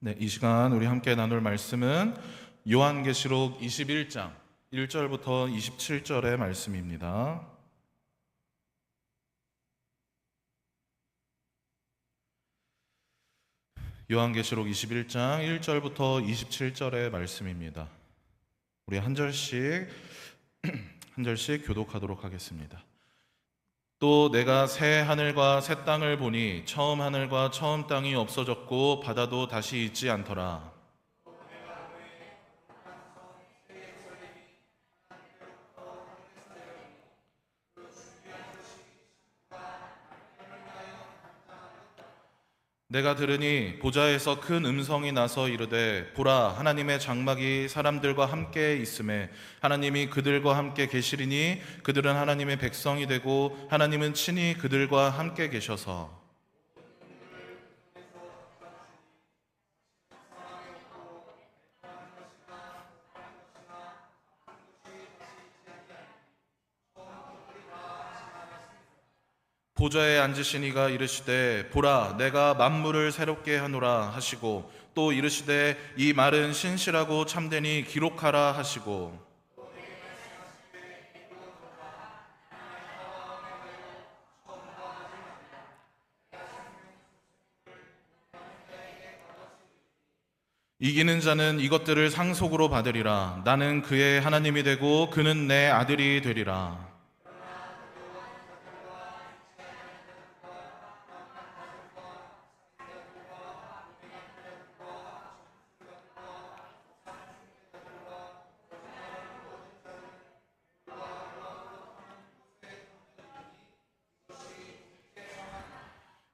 네, 이 시간 우리 함께 나눌 말씀은 요한계시록 21장 1절부터 27절의 말씀입니다. 요한계시록 21장 1절부터 27절의 말씀입니다. 우리 한 절씩 교독하도록 하겠습니다. 또 내가 새 하늘과 새 땅을 보니 처음 하늘과 처음 땅이 없어졌고 바다도 다시 있지 않더라. 내가 들으니 보좌에서 큰 음성이 나서 이르되 보라, 하나님의 장막이 사람들과 함께 있음에 하나님이 그들과 함께 계시리니 그들은 하나님의 백성이 되고 하나님은 친히 그들과 함께 계셔서 보좌에 앉으신 이가 이르시되 보라, 내가 만물을 새롭게 하노라 하시고 또 이르시되 이 말은 신실하고 참되니 기록하라 하시고 이기는 자는 이것들을 상속으로 받으리라. 나는 그의 하나님이 되고 그는 내 아들이 되리라.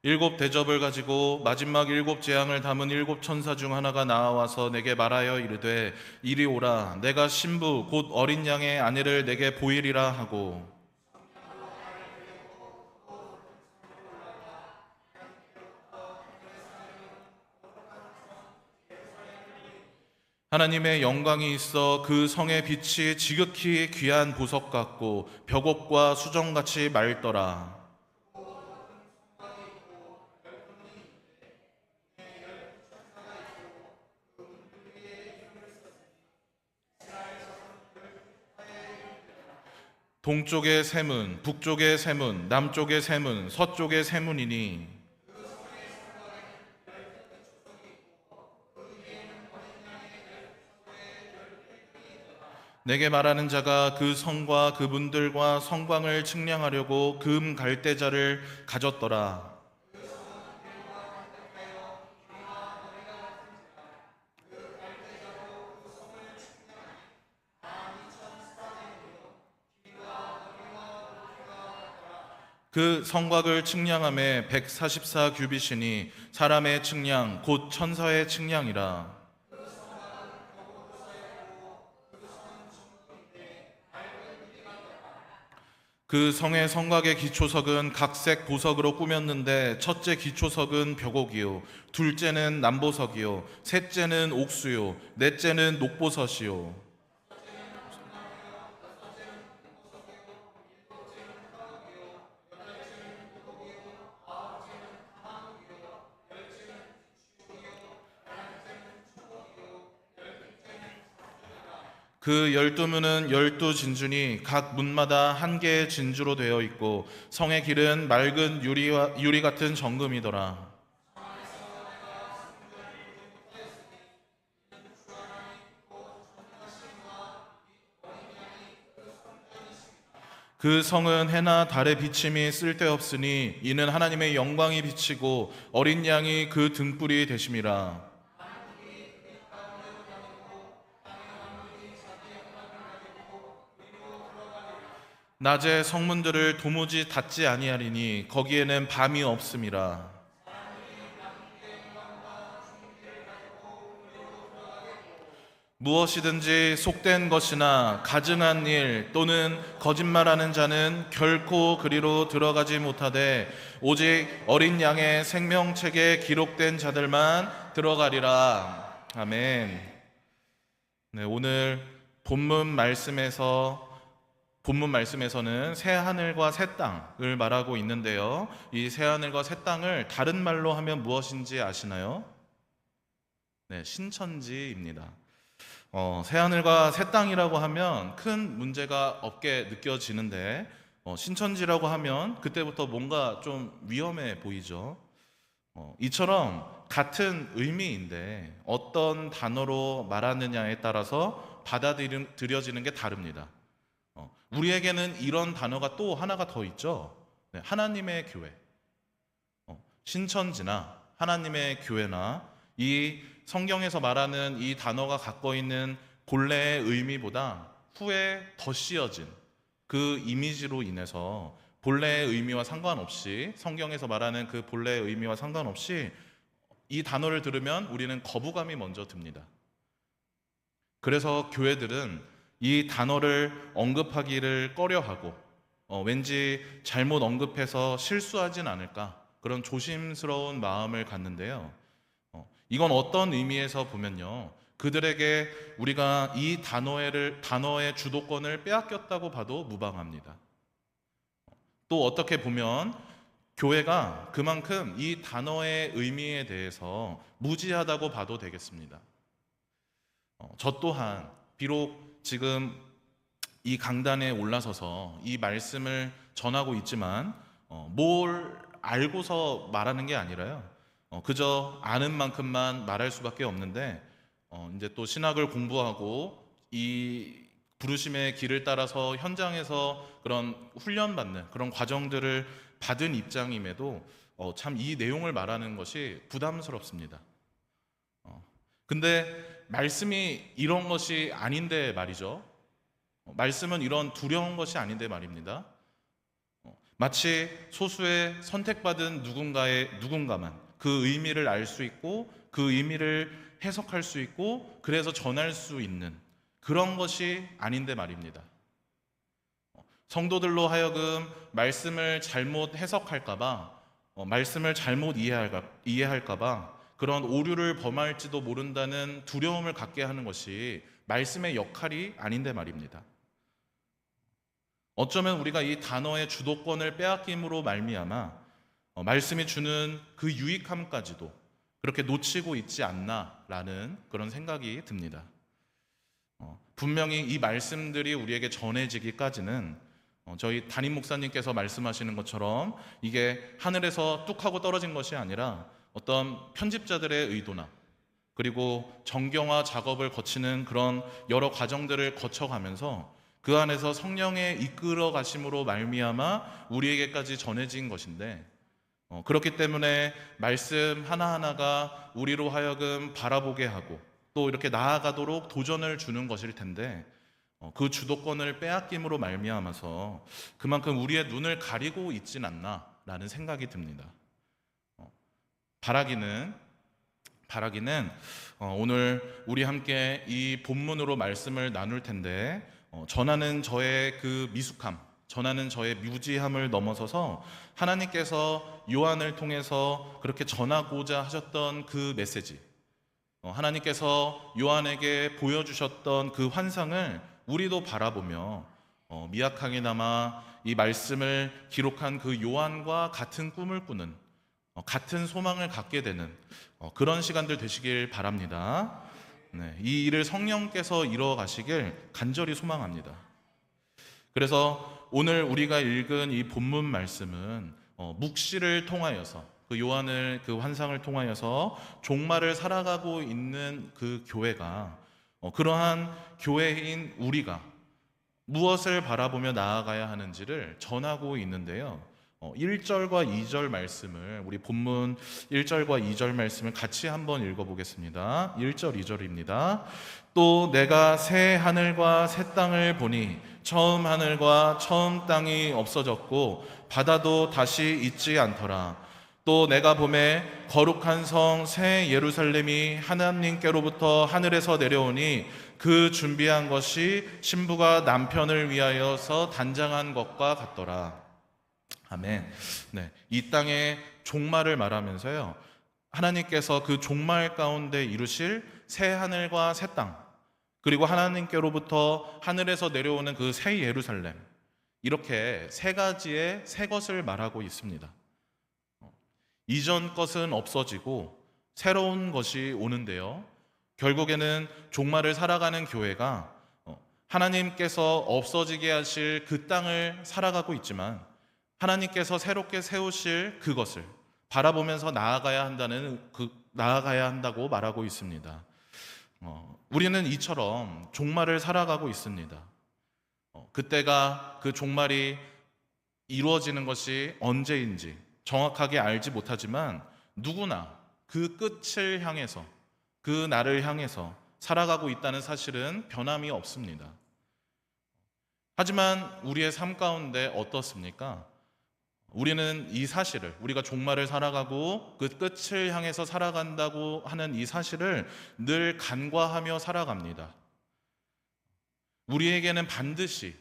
일곱 대접을 가지고 마지막 일곱 재앙을 담은 일곱 천사 중 하나가 나와서 내게 말하여 이르되 이리 오라, 내가 신부 곧 어린 양의 아내를 내게 보이리라 하고 하나님의 영광이 있어 그 성의 빛이 지극히 귀한 보석 같고 벽옥과 수정같이 맑더라. 동쪽의 세문, 북쪽의 세문, 남쪽의 세문, 서쪽의 세문이니 내게 말하는 자가 그 성과 그분들과 성광을 측량하려고 금 갈대자를 가졌더라. 그 성곽을 측량함에 144 규빗이니 사람의 측량 곧 천사의 측량이라. 그 성의 성곽의 기초석은 각색 보석으로 꾸몄는데 첫째 기초석은 벽옥이요, 둘째는 남보석이요, 셋째는 옥수요, 넷째는 녹보섯이요. 그 12문은 12진주니 각 문마다 한 개의 진주로 되어 있고 성의 길은 맑은 유리 같은 정금이더라. 그 성은 해나 달의 비침이 쓸데없으니 이는 하나님의 영광이 비치고 어린 양이 그 등불이 되심이라. 낮에 성문들을 도무지 닫지 아니하리니 거기에는 밤이 없음이라. 무엇이든지 속된 것이나 가증한 일 또는 거짓말하는 자는 결코 그리로 들어가지 못하되 오직 어린 양의 생명책에 기록된 자들만 들어가리라. 아멘. 네, 오늘 본문 말씀에서는 새 하늘과 새 땅을 말하고 있는데요. 이 새 하늘과 새 땅을 다른 말로 하면 무엇인지 아시나요? 네, 신천지입니다. 새하늘과 새 땅이라고 하면 큰 문제가 없게 느껴지는데 신천지라고 하면 그때부터 뭔가 좀 위험해 보이죠. 이처럼 같은 의미인데 어떤 단어로 말하느냐에 따라서 받아들여지는 게 다릅니다. 우리에게는 이런 단어가 또 하나가 더 있죠. 네, 하나님의 교회. 신천지나 하나님의 교회나 이 성경에서 말하는 이 단어가 갖고 있는 본래의 의미보다 후에 더 씌어진 그 이미지로 인해서 본래의 의미와 상관없이, 성경에서 말하는 그 본래의 의미와 상관없이 이 단어를 들으면 우리는 거부감이 먼저 듭니다. 그래서 교회들은 이 단어를 언급하기를 꺼려하고 왠지 잘못 언급해서 실수하진 않을까, 그런 조심스러운 마음을 갖는데요. 이건 어떤 의미에서 보면요, 그들에게 우리가 이 단어의 주도권을 빼앗겼다고 봐도 무방합니다. 또 어떻게 보면 교회가 그만큼 이 단어의 의미에 대해서 무지하다고 봐도 되겠습니다. 저 또한 비록 지금 이 강단에 올라서서 이 말씀을 전하고 있지만 뭘 알고서 말하는 게 아니라요, 그저 아는 만큼만 말할 수밖에 없는데 이제 또 신학을 공부하고 이 부르심의 길을 따라서 현장에서 그런 훈련받는 그런 과정들을 받은 입장임에도 참 이 내용을 말하는 것이 부담스럽습니다. 근데 말씀이 이런 것이 아닌데 말이죠. 말씀은 이런 두려운 것이 아닌데 말입니다. 마치 소수의 선택받은 누군가만 그 의미를 알 수 있고 그 의미를 해석할 수 있고 그래서 전할 수 있는 그런 것이 아닌데 말입니다. 성도들로 하여금 말씀을 잘못 해석할까봐, 말씀을 잘못 이해할까봐 그런 오류를 범할지도 모른다는 두려움을 갖게 하는 것이 말씀의 역할이 아닌데 말입니다. 어쩌면 우리가 이 단어의 주도권을 빼앗김으로 말미암아 말씀이 주는 그 유익함까지도 그렇게 놓치고 있지 않나라는 그런 생각이 듭니다. 분명히 이 말씀들이 우리에게 전해지기까지는 저희 담임 목사님께서 말씀하시는 것처럼 이게 하늘에서 뚝 하고 떨어진 것이 아니라 어떤 편집자들의 의도나 그리고 정경화 작업을 거치는 그런 여러 과정들을 거쳐가면서 그 안에서 성령의 이끌어 가심으로 말미암아 우리에게까지 전해진 것인데, 그렇기 때문에 말씀 하나하나가 우리로 하여금 바라보게 하고 또 이렇게 나아가도록 도전을 주는 것일 텐데 그 주도권을 빼앗김으로 말미암아서 그만큼 우리의 눈을 가리고 있진 않나라는 생각이 듭니다. 바라기는 오늘 우리 함께 이 본문으로 말씀을 나눌 텐데 전하는 저의 그 미숙함, 전하는 저의 무지함을 넘어서서 하나님께서 요한을 통해서 그렇게 전하고자 하셨던 그 메시지, 하나님께서 요한에게 보여주셨던 그 환상을 우리도 바라보며 미약하게나마 이 말씀을 기록한 그 요한과 같은 꿈을 꾸는, 같은 소망을 갖게 되는 그런 시간들 되시길 바랍니다. 네, 이 일을 성령께서 이루어 가시길 간절히 소망합니다. 그래서 오늘 우리가 읽은 이 본문 말씀은 묵시를 통하여서 그 요한을 그 환상을 통하여서 종말을 살아가고 있는 그 교회가 그러한 교회인 우리가 무엇을 바라보며 나아가야 하는지를 전하고 있는데요. 1절과 2절 말씀을, 우리 본문 1절과 2절 말씀을 같이 한번 읽어보겠습니다. 1절 2절입니다. 또 내가 새 하늘과 새 땅을 보니 처음 하늘과 처음 땅이 없어졌고 바다도 다시 있지 않더라. 또 내가 보매 거룩한 성 새 예루살렘이 하나님께로부터 하늘에서 내려오니 그 준비한 것이 신부가 남편을 위하여서 단장한 것과 같더라. 아멘. 네, 이 땅의 종말을 말하면서요, 하나님께서 그 종말 가운데 이루실 새 하늘과 새 땅, 그리고 하나님께로부터 하늘에서 내려오는 그 새 예루살렘, 이렇게 세 가지의 새 것을 말하고 있습니다. 이전 것은 없어지고 새로운 것이 오는데요, 결국에는 종말을 살아가는 교회가 하나님께서 없어지게 하실 그 땅을 살아가고 있지만 하나님께서 새롭게 세우실 그것을 바라보면서 나아가야 한다고 말하고 있습니다. 우리는 이처럼 종말을 살아가고 있습니다. 그때가 그 종말이 이루어지는 것이 언제인지 정확하게 알지 못하지만 누구나 그 끝을 향해서 그 날을 향해서 살아가고 있다는 사실은 변함이 없습니다. 하지만 우리의 삶 가운데 어떻습니까? 우리는 이 사실을, 우리가 종말을 살아가고 그 끝을 향해서 살아간다고 하는 이 사실을 늘 간과하며 살아갑니다. 우리에게는 반드시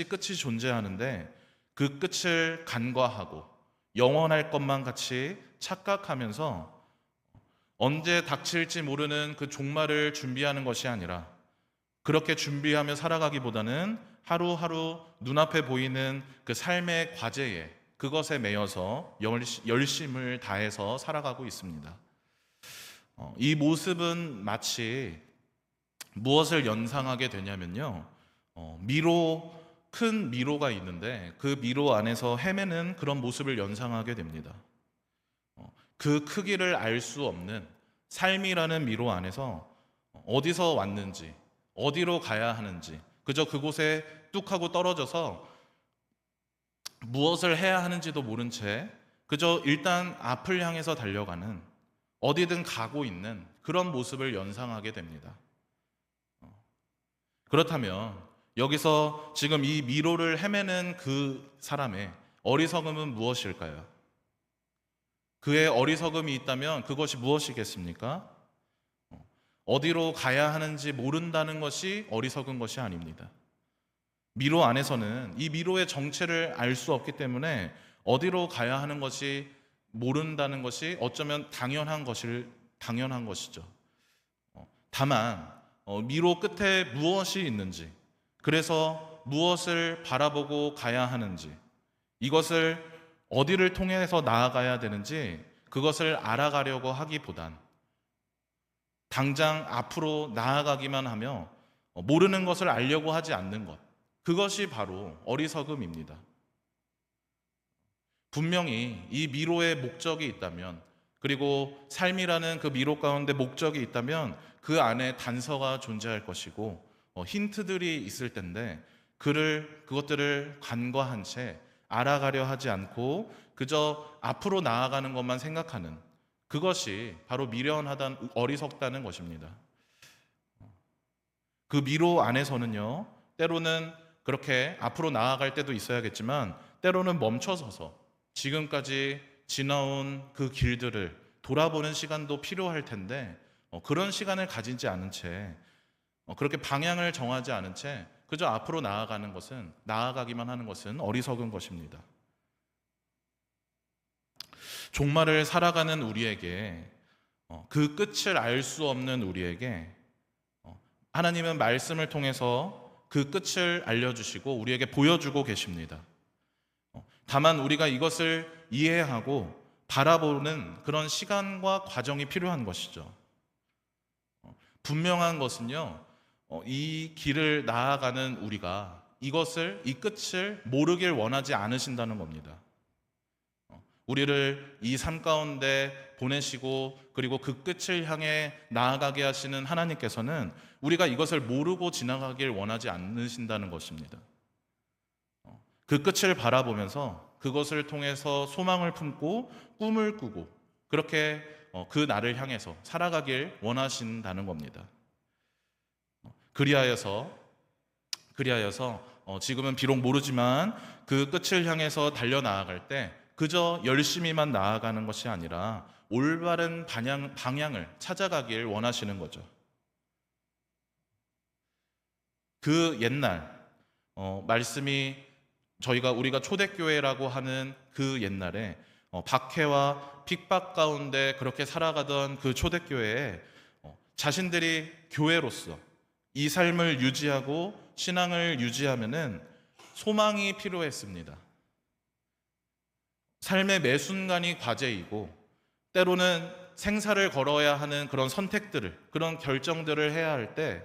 끝이 존재하는데 그 끝을 간과하고 영원할 것만 같이 착각하면서 언제 닥칠지 모르는 그 종말을 준비하는 것이 아니라 그렇게 준비하며 살아가기보다는 하루하루 눈앞에 보이는 그 삶의 과제에 그것에 매여서 열심을 다해서 살아가고 있습니다. 이 모습은 마치 무엇을 연상하게 되냐면요. 큰 미로가 있는데 그 미로 안에서 헤매는 그런 모습을 연상하게 됩니다. 그 크기를 알 수 없는 삶이라는 미로 안에서 어디서 왔는지, 어디로 가야 하는지, 그저 그곳에 뚝 하고 떨어져서 무엇을 해야 하는지도 모른 채 그저 일단 앞을 향해서 달려가는, 어디든 가고 있는 그런 모습을 연상하게 됩니다. 그렇다면 여기서 지금 이 미로를 헤매는 그 사람의 어리석음은 무엇일까요? 그의 어리석음이 있다면 그것이 무엇이겠습니까? 어디로 가야 하는지 모른다는 것이 어리석은 것이 아닙니다. 미로 안에서는 이 미로의 정체를 알 수 없기 때문에 어디로 가야 하는 것이 모른다는 것이 어쩌면 당연한 것이죠. 다만 미로 끝에 무엇이 있는지, 그래서 무엇을 바라보고 가야 하는지, 이것을 어디를 통해서 나아가야 되는지 그것을 알아가려고 하기보단 당장 앞으로 나아가기만 하며 모르는 것을 알려고 하지 않는 것, 그것이 바로 어리석음입니다. 분명히 이 미로의 목적이 있다면, 그리고 삶이라는 그 미로 가운데 목적이 있다면 그 안에 단서가 존재할 것이고 힌트들이 있을 텐데 그것들을 간과한 채 알아가려 하지 않고 그저 앞으로 나아가는 것만 생각하는, 그것이 바로 어리석다는 것입니다. 그 미로 안에서는요, 때로는 그렇게 앞으로 나아갈 때도 있어야겠지만 때로는 멈춰서서 지금까지 지나온 그 길들을 돌아보는 시간도 필요할 텐데 그런 시간을 가지지 않은 채, 그렇게 방향을 정하지 않은 채 그저 앞으로 나아가기만 하는 것은 어리석은 것입니다. 종말을 살아가는 우리에게, 그 끝을 알 수 없는 우리에게 하나님은 말씀을 통해서 그 끝을 알려주시고 우리에게 보여주고 계십니다. 다만 우리가 이것을 이해하고 바라보는 그런 시간과 과정이 필요한 것이죠. 분명한 것은요, 이 길을 나아가는 우리가 이 끝을 모르길 원하지 않으신다는 겁니다. 우리를 이 삶 가운데 보내시고 그리고 그 끝을 향해 나아가게 하시는 하나님께서는 우리가 이것을 모르고 지나가길 원하지 않으신다는 것입니다. 그 끝을 바라보면서 그것을 통해서 소망을 품고 꿈을 꾸고 그렇게 그 날을 향해서 살아가길 원하신다는 겁니다. 그리하여서 지금은 비록 모르지만 그 끝을 향해서 달려나아갈 때 그저 열심히만 나아가는 것이 아니라 올바른 방향을 찾아가길 원하시는 거죠. 그 옛날 말씀이 우리가 초대교회라고 하는 그 옛날에 박해와 핍박 가운데 그렇게 살아가던 그 초대교회에 자신들이 교회로서 이 삶을 유지하고 신앙을 유지하면은 소망이 필요했습니다. 삶의 매 순간이 과제이고 때로는 생사를 걸어야 하는 그런 선택들을, 그런 결정들을 해야 할 때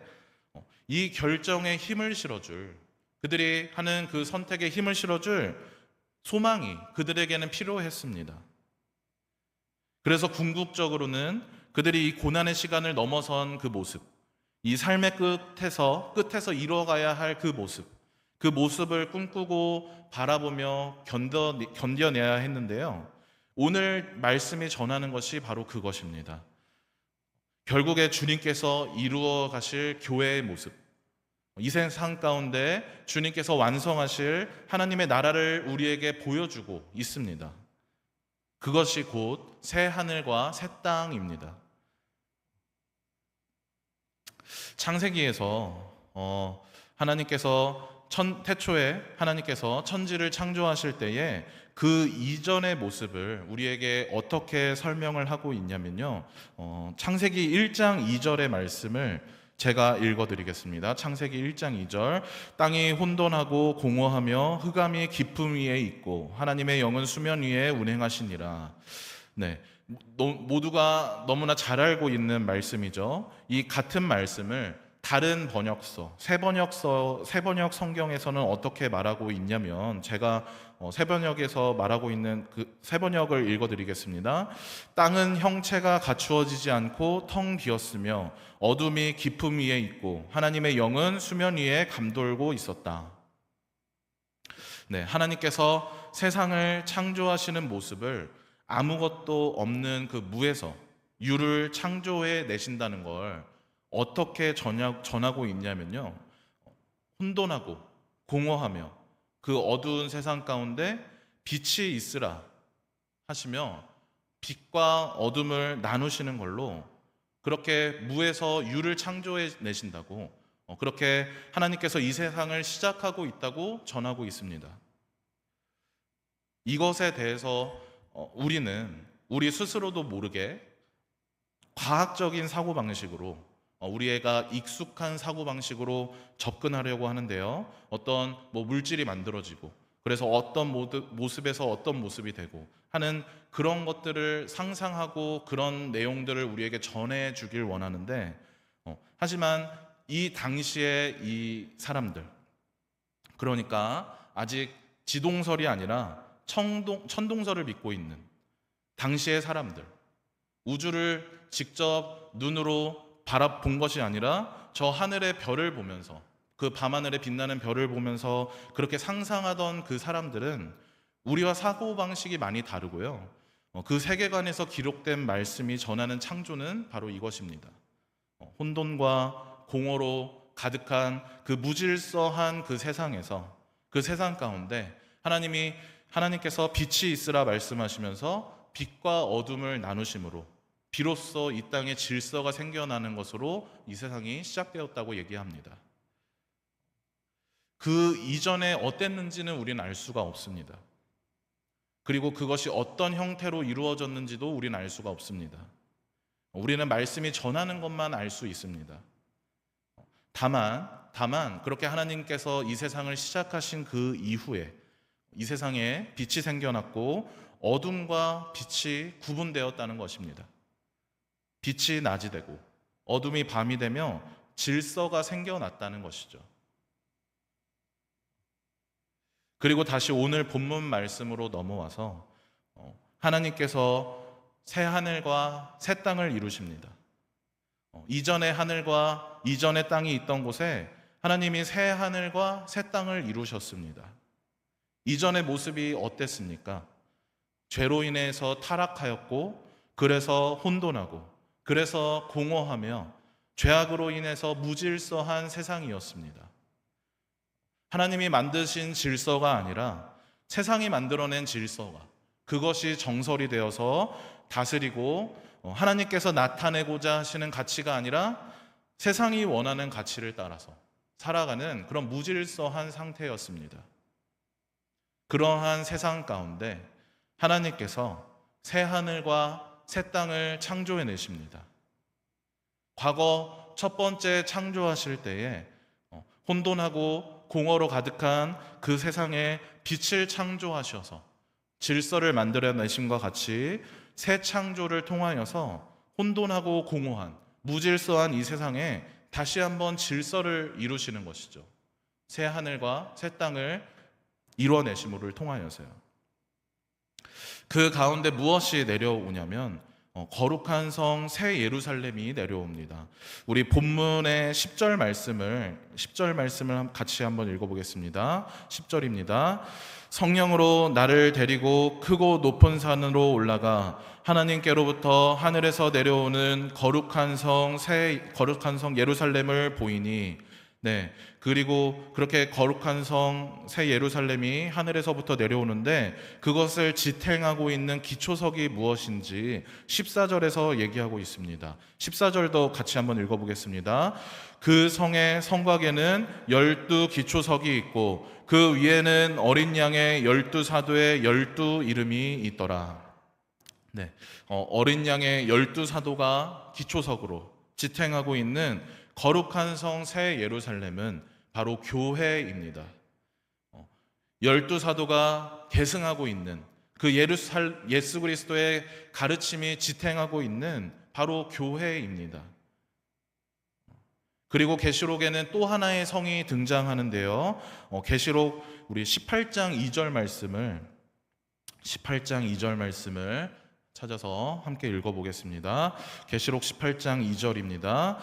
이 결정에 힘을 실어줄, 그들이 하는 그 선택에 힘을 실어줄 소망이 그들에게는 필요했습니다. 그래서 궁극적으로는 그들이 이 고난의 시간을 넘어선 그 모습, 이 삶의 끝에서 이뤄가야 할 그 모습을 꿈꾸고 바라보며 견뎌내야 했는데요. 오늘 말씀이 전하는 것이 바로 그것입니다. 결국에 주님께서 이루어 가실 교회의 모습, 이 세상 가운데 주님께서 완성하실 하나님의 나라를 우리에게 보여주고 있습니다. 그것이 곧 새 하늘과 새 땅입니다. 창세기에서 태초에 하나님께서 천지를 창조하실 때에 그 이전의 모습을 우리에게 어떻게 설명을 하고 있냐면요. 창세기 1장 2절의 말씀을 제가 읽어드리겠습니다. 창세기 1장 2절. 땅이 혼돈하고 공허하며 흑암이 깊음 위에 있고 하나님의 영은 수면 위에 운행하시니라. 네, 모두가 너무나 잘 알고 있는 말씀이죠. 이 같은 말씀을 다른 새 번역 성경에서는 어떻게 말하고 있냐면, 제가 새 번역에서 말하고 있는 그 새 번역을 읽어드리겠습니다. 땅은 형체가 갖추어지지 않고 텅 비었으며 어둠이 깊음 위에 있고 하나님의 영은 수면 위에 감돌고 있었다. 네, 하나님께서 세상을 창조하시는 모습을 아무것도 없는 그 무에서 유를 창조해 내신다는 걸 어떻게 전하고 있냐면요. 혼돈하고 공허하며 그 어두운 세상 가운데 빛이 있으라 하시며 빛과 어둠을 나누시는 걸로 그렇게 무에서 유를 창조해 내신다고, 그렇게 하나님께서 이 세상을 시작하고 있다고 전하고 있습니다. 이것에 대해서 우리는 우리 스스로도 모르게 과학적인 사고방식으로, 우리가 익숙한 사고방식으로 접근하려고 하는데요. 어떤 물질이 만들어지고 그래서 어떤 모습에서 어떤 모습이 되고 하는 그런 것들을 상상하고 그런 내용들을 우리에게 전해주길 원하는데, 하지만 이 당시에 이 사람들, 그러니까 아직 지동설이 아니라 천동설을 믿고 있는 당시의 사람들, 우주를 직접 눈으로 바라본 것이 아니라 저 하늘의 별을 보면서, 그 밤하늘에 빛나는 별을 보면서 그렇게 상상하던 그 사람들은 우리와 사고방식이 많이 다르고요. 그 세계관에서 기록된 말씀이 전하는 창조는 바로 이것입니다. 혼돈과 공허로 가득한 그 무질서한 그 세상에서, 그 세상 가운데 하나님께서 빛이 있으라 말씀하시면서 빛과 어둠을 나누심으로 비로소 이 땅에 질서가 생겨나는 것으로 이 세상이 시작되었다고 얘기합니다. 그 이전에 어땠는지는 우리는 알 수가 없습니다. 그리고 그것이 어떤 형태로 이루어졌는지도 우리는 알 수가 없습니다. 우리는 말씀이 전하는 것만 알 수 있습니다. 다만 그렇게 하나님께서 이 세상을 시작하신 그 이후에 이 세상에 빛이 생겨났고 어둠과 빛이 구분되었다는 것입니다. 빛이 낮이 되고 어둠이 밤이 되며 질서가 생겨났다는 것이죠. 그리고 다시 오늘 본문 말씀으로 넘어와서 하나님께서 새 하늘과 새 땅을 이루십니다. 이전의 하늘과 이전의 땅이 있던 곳에 하나님이 새 하늘과 새 땅을 이루셨습니다. 이전의 모습이 어땠습니까? 죄로 인해서 타락하였고, 그래서 혼돈하고, 그래서 공허하며 죄악으로 인해서 무질서한 세상이었습니다. 하나님이 만드신 질서가 아니라 세상이 만들어낸 질서가, 그것이 정설이 되어서 다스리고 하나님께서 나타내고자 하시는 가치가 아니라 세상이 원하는 가치를 따라서 살아가는 그런 무질서한 상태였습니다. 그러한 세상 가운데 하나님께서 새 하늘과 새 땅을 창조해 내십니다. 과거 첫 번째 창조하실 때에 혼돈하고 공허로 가득한 그 세상에 빛을 창조하셔서 질서를 만들어 내심과 같이 새 창조를 통하여서 혼돈하고 공허한 무질서한 이 세상에 다시 한번 질서를 이루시는 것이죠. 새 하늘과 새 땅을 이뤄내심을 통하여서요. 그 가운데 무엇이 내려오냐면 거룩한 성 새 예루살렘이 내려옵니다. 우리 본문의 10절 말씀을 같이 한번 읽어보겠습니다. 10절입니다. 성령으로 나를 데리고 크고 높은 산으로 올라가 하나님께로부터 하늘에서 내려오는 거룩한 성 예루살렘을 보이니, 네, 그리고 그렇게 거룩한 성 새 예루살렘이 하늘에서부터 내려오는데 그것을 지탱하고 있는 기초석이 무엇인지 14절에서 얘기하고 있습니다. 14절도 같이 한번 읽어보겠습니다. 그 성의 성곽에는 12 기초석이 있고 그 위에는 어린 양의 12사도의 12 이름이 있더라. 네, 어린 양의 12사도가 기초석으로 지탱하고 있는 거룩한 성 새 예루살렘은 바로 교회입니다. 12사도가 계승하고 있는 그 예수 그리스도의 가르침이 지탱하고 있는 바로 교회입니다. 그리고 계시록에는 또 하나의 성이 등장하는데요. 계시록 우리 18장 2절 말씀을 찾아서 함께 읽어보겠습니다. 계시록 18장 2절입니다.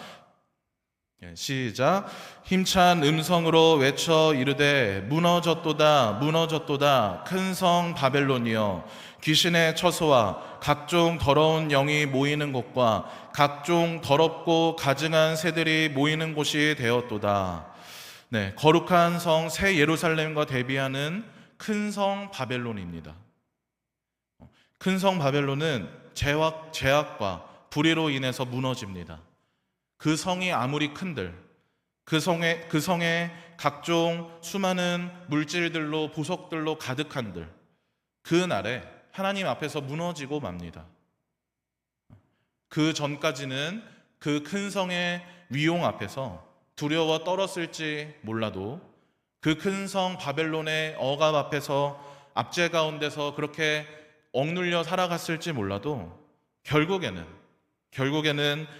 시작. 힘찬 음성으로 외쳐 이르되 무너졌도다 무너졌도다 큰 성 바벨론이여, 귀신의 처소와 각종 더러운 영이 모이는 곳과 각종 더럽고 가증한 새들이 모이는 곳이 되었도다. 네, 거룩한 성 새 예루살렘과 대비하는 큰 성 바벨론입니다. 큰 성 바벨론은 죄악과 불의로 인해서 무너집니다. 그 성이 아무리 큰들, 그 성에 각종 수많은 물질들로 보석들로 가득한들, 그 날에 하나님 앞에서 무너지고 맙니다. 그 전까지는 그 큰 성의 위용 앞에서 두려워 떨었을지 몰라도, 그 큰 성 바벨론의 억압 앞에서 압제 가운데서 그렇게 억눌려 살아갔을지 몰라도 결국에는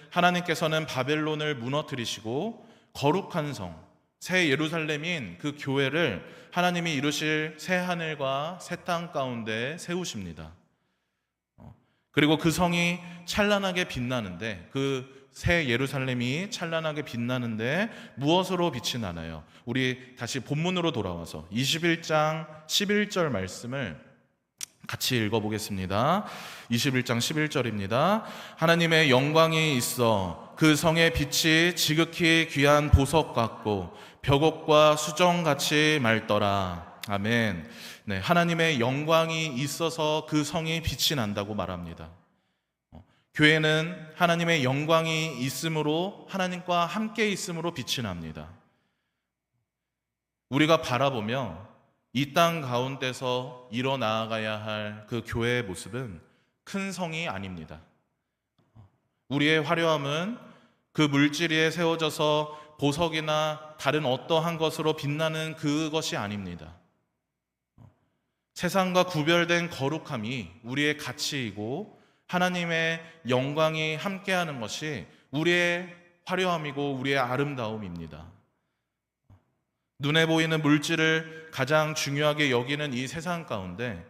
하나님께서는 바벨론을 무너뜨리시고 거룩한 성, 새 예루살렘인 그 교회를 하나님이 이루실 새 하늘과 새 땅 가운데 세우십니다. 그리고 그 성이 찬란하게 빛나는데, 그 새 예루살렘이 찬란하게 빛나는데 무엇으로 빛이 나나요? 우리 다시 본문으로 돌아와서 21장 11절 말씀을 같이 읽어보겠습니다. 21장 11절입니다. 하나님의 영광이 있어 그 성의 빛이 지극히 귀한 보석 같고 벽옥과 수정같이 맑더라. 아멘. 네, 하나님의 영광이 있어서 그 성이 빛이 난다고 말합니다. 교회는 하나님의 영광이 있으므로, 하나님과 함께 있으므로 빛이 납니다. 우리가 바라보며 이 땅 가운데서 이뤄나가야 할 그 교회의 모습은 큰 성이 아닙니다. 우리의 화려함은 그 물질 위에 세워져서 보석이나 다른 어떠한 것으로 빛나는 그것이 아닙니다. 세상과 구별된 거룩함이 우리의 가치이고 하나님의 영광이 함께하는 것이 우리의 화려함이고 우리의 아름다움입니다. 눈에 보이는 물질을 가장 중요하게 여기는 이 세상 가운데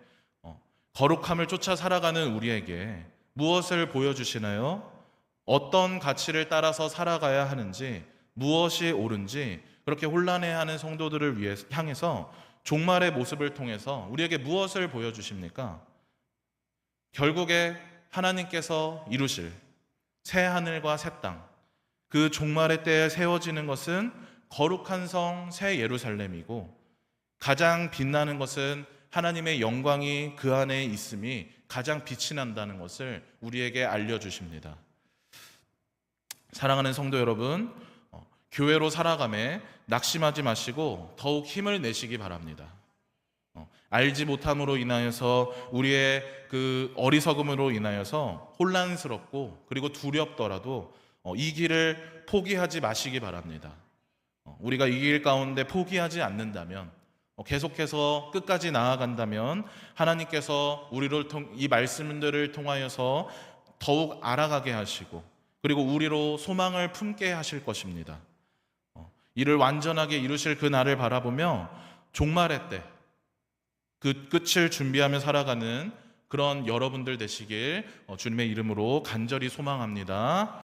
거룩함을 쫓아 살아가는 우리에게 무엇을 보여주시나요? 어떤 가치를 따라서 살아가야 하는지, 무엇이 옳은지 그렇게 혼란해하는 성도들을 향해서 종말의 모습을 통해서 우리에게 무엇을 보여주십니까? 결국에 하나님께서 이루실 새 하늘과 새 땅, 그 종말의 때에 세워지는 것은 거룩한 성 새 예루살렘이고, 가장 빛나는 것은 하나님의 영광이 그 안에 있음이 가장 빛이 난다는 것을 우리에게 알려주십니다. 사랑하는 성도 여러분, 교회로 살아가며 낙심하지 마시고 더욱 힘을 내시기 바랍니다. 알지 못함으로 인하여서, 우리의 그 어리석음으로 인하여서 혼란스럽고 그리고 두렵더라도 이 길을 포기하지 마시기 바랍니다. 우리가 이 길 가운데 포기하지 않는다면 계속해서 끝까지 나아간다면 하나님께서 이 말씀들을 통하여서 더욱 알아가게 하시고 그리고 우리로 소망을 품게 하실 것입니다. 이를 완전하게 이루실 그 날을 바라보며 종말의 때 그 끝을 준비하며 살아가는 그런 여러분들 되시길 주님의 이름으로 간절히 소망합니다.